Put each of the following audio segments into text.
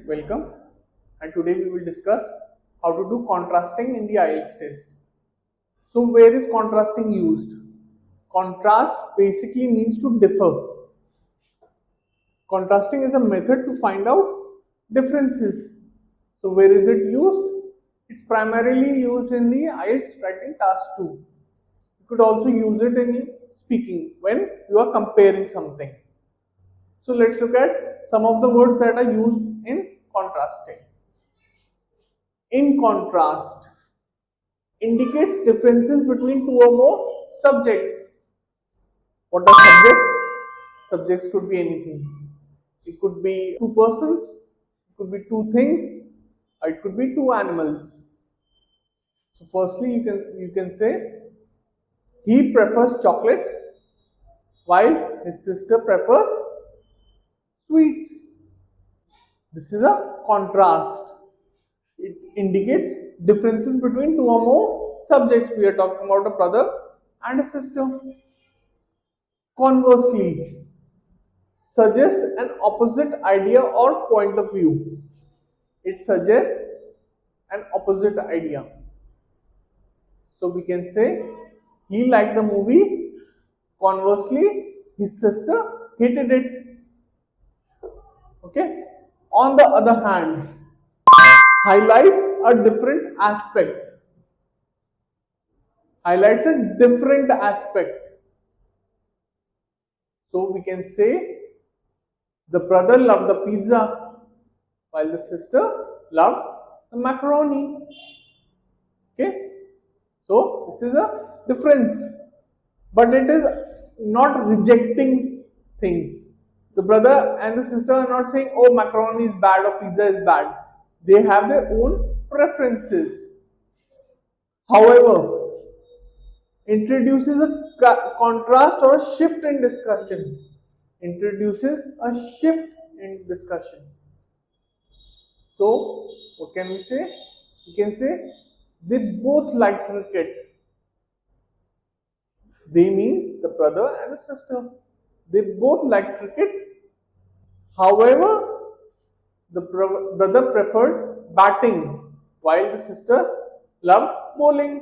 welcome, and today we will discuss how to do contrasting in the IELTS test. So where is contrasting used? Contrast basically means to differ. Contrasting is a method to find out differences. So where is it used? It's primarily used in the IELTS writing task 2. You could also use it in speaking when you are comparing something. So let's look at some of the words that are used in contrasting. In contrast indicates differences between two or more subjects. What are subjects? Subjects could be anything. It could be two persons, it could be two things, or it could be two animals. So firstly you can say he prefers chocolate while his sister prefers sweets. This is a contrast. It indicates differences between two or more subjects. We are talking about a brother and a sister. Conversely, suggests an opposite idea or point of view. It suggests an opposite idea. So we can say he liked the movie. Conversely, his sister hated it. Okay. On the other hand, highlights a different aspect. Highlights a different aspect. So we can say the brother loved the pizza while the sister loved the macaroni. Okay. So this is a difference. But it is not rejecting things. The brother and the sister are not saying, oh, macaroni is bad or pizza is bad. They have their own preferences. However, introduces a contrast or a shift in discussion. Introduces a shift in discussion. So, what can we say? We can say they both like cricket. They means the brother and the sister. They both like cricket. However, the brother preferred batting while the sister loved bowling.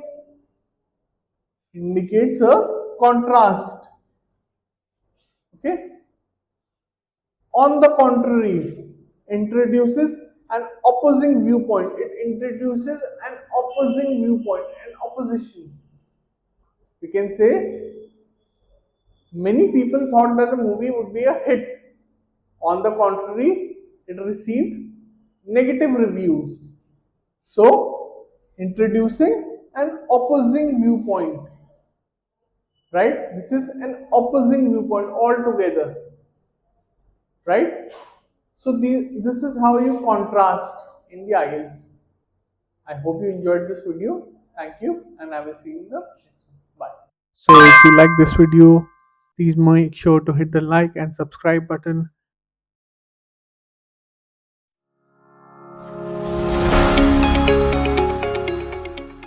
Indicates a contrast. Okay. On the contrary, introduces an opposing viewpoint. It introduces an opposing viewpoint, an opposition. We can say many people thought that the movie would be a hit. On the contrary, it received negative reviews. So, introducing an opposing viewpoint. Right? This is an opposing viewpoint altogether. Right? So, this is how you contrast in the IELTS. I hope you enjoyed this video. Thank you, and I will see you in the next one. Bye. So if you like this video, please make sure to hit the like and subscribe button